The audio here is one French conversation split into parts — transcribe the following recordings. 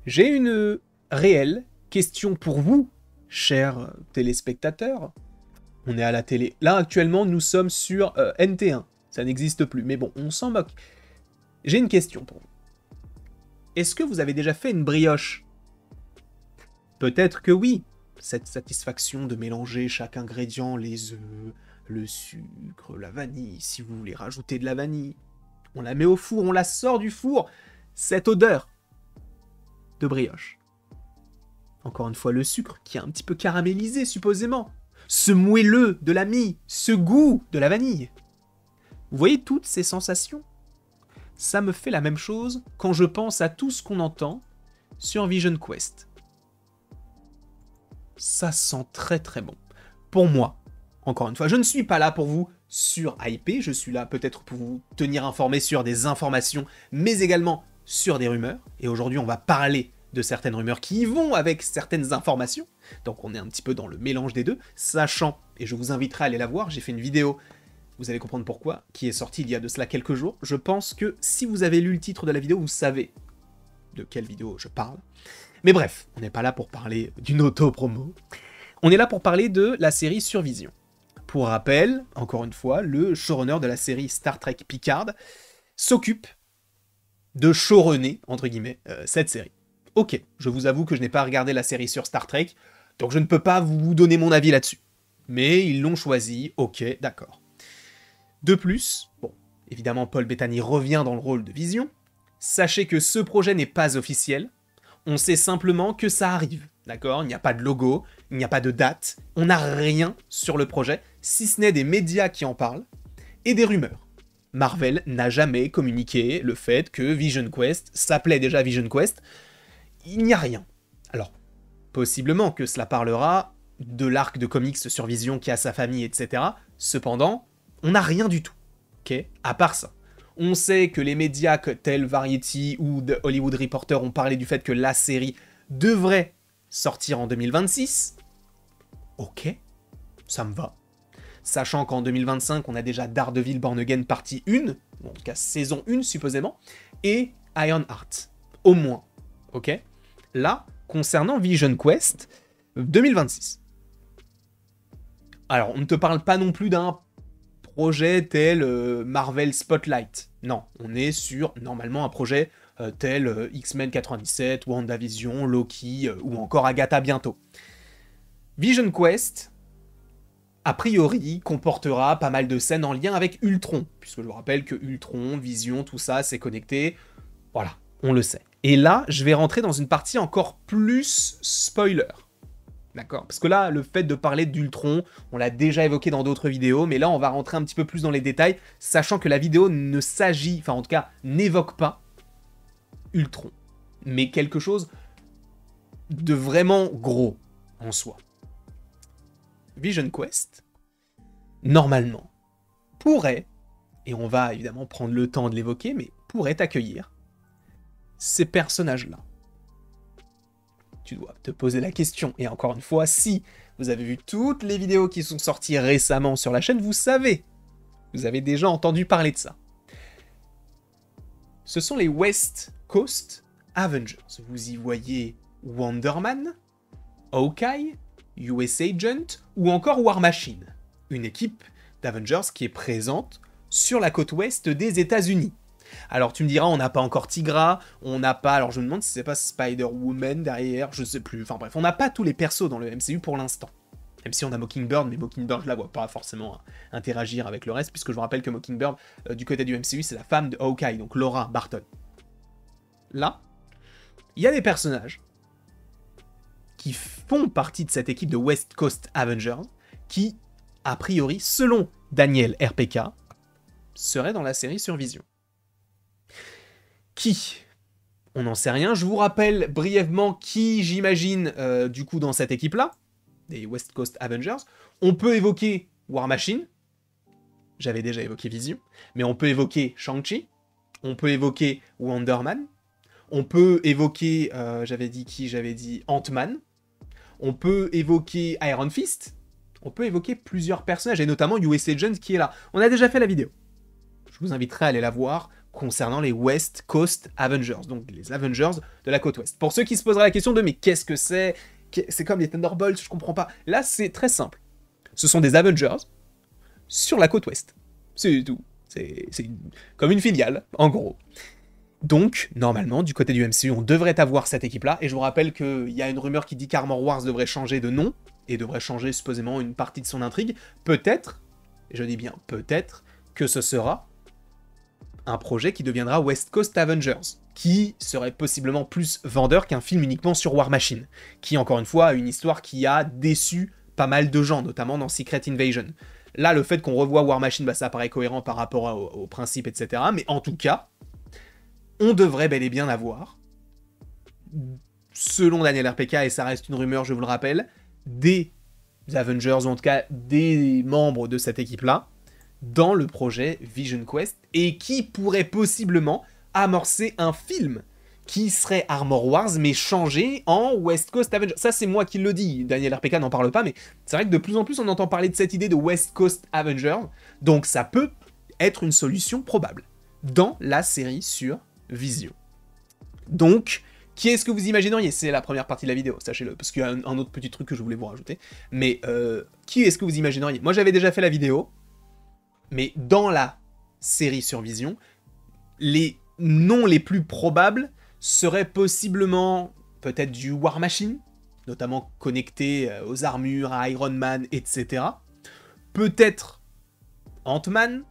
J'ai une réelle question pour vous, chers téléspectateurs. On est à la télé. Là, actuellement, nous sommes sur NT1. Ça n'existe plus. Mais bon, on s'en moque. J'ai une question pour vous. Est-ce que vous avez déjà fait une brioche? Peut-être que oui. Cette satisfaction de mélanger chaque ingrédient, les œufs, le sucre, la vanille, si vous voulez rajouter de la vanille. On la met au four, on la sort du four. Cette odeur de brioche. Encore une fois, le sucre qui est un petit peu caramélisé, supposément. Ce moelleux de la mie, ce goût de la vanille. Vous voyez toutes ces sensations? Ça me fait la même chose quand je pense à tout ce qu'on entend sur Vision Quest. Ça sent très très bon. Pour moi, encore une fois, je ne suis pas là pour vous sur-hyper, je suis là peut-être pour vous tenir informé sur des informations, mais également sur des rumeurs. Et aujourd'hui, on va parler de certaines rumeurs qui y vont avec certaines informations. Donc on est un petit peu dans le mélange des deux, sachant, et je vous inviterai à aller la voir, j'ai fait une vidéo, vous allez comprendre pourquoi, qui est sortie il y a de cela quelques jours. Je pense que si vous avez lu le titre de la vidéo, vous savez de quelle vidéo je parle. Mais bref, on n'est pas là pour parler d'une auto-promo. On est là pour parler de la série Sur Vision. Pour rappel, encore une fois, le showrunner de la série Star Trek Picard s'occupe de showrunner, entre guillemets, cette série. Ok, je vous avoue que je n'ai pas regardé la série sur Star Trek, donc je ne peux pas vous donner mon avis là-dessus. Mais ils l'ont choisi, ok, d'accord. De plus, bon, évidemment Paul Bettany revient dans le rôle de Vision. Sachez que ce projet n'est pas officiel, on sait simplement que ça arrive, d'accord? Il n'y a pas de logo, il n'y a pas de date, on n'a rien sur le projet, si ce n'est des médias qui en parlent, et des rumeurs. Marvel n'a jamais communiqué le fait que Vision Quest s'appelait déjà Vision Quest, il n'y a rien. Alors, possiblement que cela parlera de l'arc de comics sur Vision qui a sa famille, etc. Cependant, on n'a rien du tout, ok? À part ça. On sait que les médias tels Variety ou The Hollywood Reporter ont parlé du fait que la série devrait sortir en 2026. Ok, ça me va. Sachant qu'en 2025, on a déjà Daredevil Born Again partie 1, ou en tout cas saison 1 supposément, et Ironheart, au moins. Ok? Là, concernant Vision Quest, 2026. Alors, on ne te parle pas non plus d'un projet tel Marvel Spotlight. Non, on est sur, normalement, un projet tel X-Men 97, WandaVision, Loki, ou encore Agatha bientôt. Vision Quest, a priori, comportera pas mal de scènes en lien avec Ultron, puisque je vous rappelle que Ultron, Vision, tout ça, c'est connecté. Voilà, on le sait. Et là, je vais rentrer dans une partie encore plus spoiler. D'accord? Parce que là, le fait de parler d'Ultron, on l'a déjà évoqué dans d'autres vidéos, mais là, on va rentrer un petit peu plus dans les détails, sachant que la vidéo ne s'agit, enfin en tout cas, n'évoque pas Ultron, mais quelque chose de vraiment gros en soi. Vision Quest, normalement, pourrait, et on va évidemment prendre le temps de l'évoquer, mais pourrait accueillir ces personnages-là. Tu dois te poser la question, et encore une fois, si vous avez vu toutes les vidéos qui sont sorties récemment sur la chaîne, vous savez, vous avez déjà entendu parler de ça. Ce sont les West Coast Avengers. Vous y voyez Wonder Man, Hawkeye, US Agent ou encore War Machine, une équipe d'Avengers qui est présente sur la côte ouest des États-Unis. Alors tu me diras, on n'a pas encore Tigra, on n'a pas, alors je me demande si c'est pas Spider-Woman derrière, je sais plus, enfin bref, on n'a pas tous les persos dans le MCU pour l'instant. Même si on a Mockingbird, mais Mockingbird je la vois pas forcément interagir avec le reste, puisque je vous rappelle que Mockingbird, du côté du MCU, c'est la femme de Hawkeye, donc Laura Barton. Là, il y a des personnages qui font partie de cette équipe de West Coast Avengers, qui, a priori, selon Daniel RPK, seraient dans la série Sur Vision. Qui? On n'en sait rien. Je vous rappelle brièvement qui, j'imagine, du coup, dans cette équipe-là, des West Coast Avengers. On peut évoquer War Machine. J'avais déjà évoqué Vision. Mais on peut évoquer Shang-Chi. On peut évoquer Wonder Man. On peut évoquer, j'avais dit Ant-Man. On peut évoquer Iron Fist. On peut évoquer plusieurs personnages, et notamment US Agent qui est là. On a déjà fait la vidéo. Je vous inviterai à aller la voir concernant les West Coast Avengers, donc les Avengers de la côte ouest. Pour ceux qui se poseraient la question de mais qu'est-ce que c'est? C'est comme les Thunderbolts, je comprends pas. Là, c'est très simple. Ce sont des Avengers sur la côte ouest. C'est tout. C'est comme une filiale, en gros. Donc, normalement, du côté du MCU, on devrait avoir cette équipe-là, et je vous rappelle qu'il y a une rumeur qui dit qu'Armor Wars devrait changer de nom, et devrait changer supposément une partie de son intrigue. Peut-être, et je dis bien peut-être, que ce sera un projet qui deviendra West Coast Avengers, qui serait possiblement plus vendeur qu'un film uniquement sur War Machine, qui, encore une fois, a une histoire qui a déçu pas mal de gens, notamment dans Secret Invasion. Là, le fait qu'on revoie War Machine, bah, ça paraît cohérent par rapport au principe, etc. Mais en tout cas, on devrait bel et bien avoir, selon Daniel RPK, et ça reste une rumeur, je vous le rappelle, des Avengers, ou en tout cas des membres de cette équipe-là, dans le projet Vision Quest, et qui pourrait possiblement amorcer un film qui serait Armor Wars, mais changé en West Coast Avengers. Ça, c'est moi qui le dis, Daniel RPK n'en parle pas, mais c'est vrai que de plus en plus, on entend parler de cette idée de West Coast Avengers, donc ça peut être une solution probable dans la série sur Vision. Donc, qui est-ce que vous imagineriez? C'est la première partie de la vidéo, sachez-le, parce qu'il y a un autre petit truc que je voulais vous rajouter, mais qui est-ce que vous imagineriez? Moi, j'avais déjà fait la vidéo, mais dans la série sur Vision, les noms les plus probables seraient possiblement peut-être du War Machine, notamment connecté aux armures, à Iron Man, etc. Peut-être Ant-Man,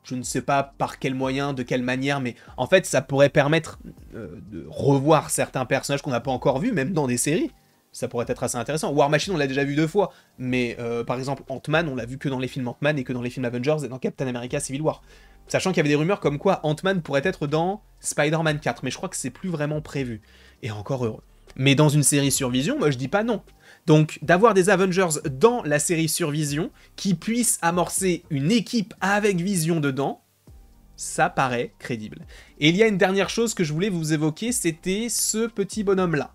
je ne sais pas par quel moyen, de quelle manière, mais en fait ça pourrait permettre de revoir certains personnages qu'on n'a pas encore vus, même dans des séries. Ça pourrait être assez intéressant. War Machine, on l'a déjà vu 2 fois, mais par exemple, Ant-Man, on l'a vu que dans les films Ant-Man et que dans les films Avengers et dans Captain America Civil War. Sachant qu'il y avait des rumeurs comme quoi Ant-Man pourrait être dans Spider-Man 4, mais je crois que c'est plus vraiment prévu. Et encore heureux. Mais dans une série sur Vision, moi je dis pas non. Donc d'avoir des Avengers dans la série sur Vision, qui puissent amorcer une équipe avec Vision dedans, ça paraît crédible. Et il y a une dernière chose que je voulais vous évoquer, c'était ce petit bonhomme-là.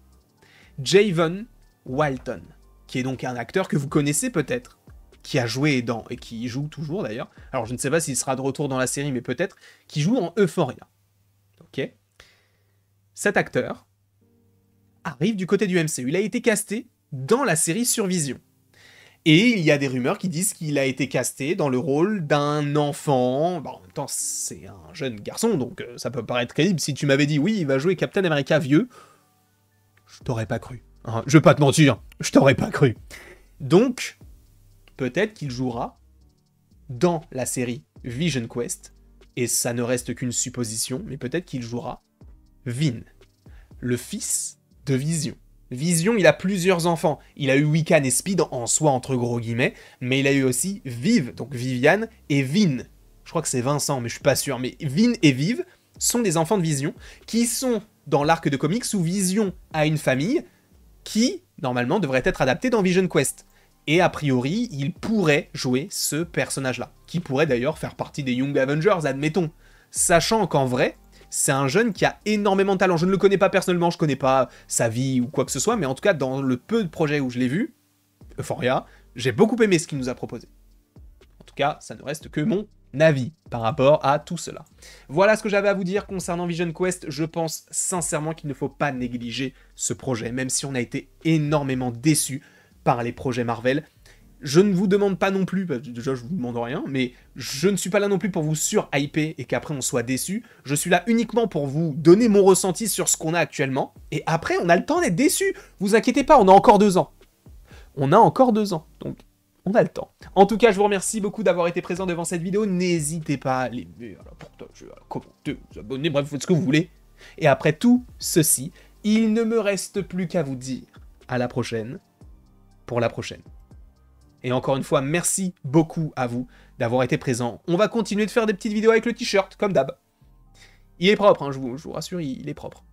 Javon Walton, qui est donc un acteur que vous connaissez peut-être, qui a joué dans, et qui joue toujours d'ailleurs, alors je ne sais pas s'il sera de retour dans la série, mais peut-être, qui joue en Euphoria. Ok. Cet acteur arrive du côté du MCU, il a été casté dans la série sur Vision. Et il y a des rumeurs qui disent qu'il a été casté dans le rôle d'un enfant. Bon, en même temps, c'est un jeune garçon, donc ça peut paraître crédible. Si tu m'avais dit, oui, il va jouer Captain America vieux, je t'aurais pas cru. Hein, je vais pas te mentir, je t'aurais pas cru. Donc, peut-être qu'il jouera dans la série Vision Quest, et ça ne reste qu'une supposition, mais peut-être qu'il jouera Vin, le fils de Vision. Vision, il a plusieurs enfants. Il a eu Wiccan et Speed en soi, entre gros guillemets, mais il a eu aussi Viv, donc Viviane, et Vin. Je crois que c'est Vincent, mais je suis pas sûr. Mais Vin et Viv sont des enfants de Vision, qui sont dans l'arc de comics où Vision a une famille qui, normalement, devrait être adaptée dans Vision Quest. Et a priori, il pourrait jouer ce personnage-là, qui pourrait d'ailleurs faire partie des Young Avengers, admettons. Sachant qu'en vrai, c'est un jeune qui a énormément de talent. Je ne le connais pas personnellement, je connais pas sa vie ou quoi que ce soit, mais en tout cas, dans le peu de projets où je l'ai vu, Euphoria, j'ai beaucoup aimé ce qu'il nous a proposé. En tout cas, ça ne reste que mon avis par rapport à tout cela. Voilà ce que j'avais à vous dire concernant Vision Quest. Je pense sincèrement qu'il ne faut pas négliger ce projet, même si on a été énormément déçus par les projets Marvel. Je ne vous demande pas non plus, parce que déjà je vous demande rien, mais je ne suis pas là non plus pour vous sur-hyper et qu'après on soit déçu. Je suis là uniquement pour vous donner mon ressenti sur ce qu'on a actuellement, et après on a le temps d'être déçu. Vous inquiétez pas, on a encore 2 ans. On a encore 2 ans, donc on a le temps. En tout cas, je vous remercie beaucoup d'avoir été présent devant cette vidéo. N'hésitez pas à l'aimer, à la partager, à la commenter, vous abonner, bref, faites ce que vous voulez. Et après tout ceci, il ne me reste plus qu'à vous dire à la prochaine, pour la prochaine. Et encore une fois, merci beaucoup à vous d'avoir été présents. On va continuer de faire des petites vidéos avec le t-shirt, comme d'hab. Il est propre, hein, je vous rassure, il est propre.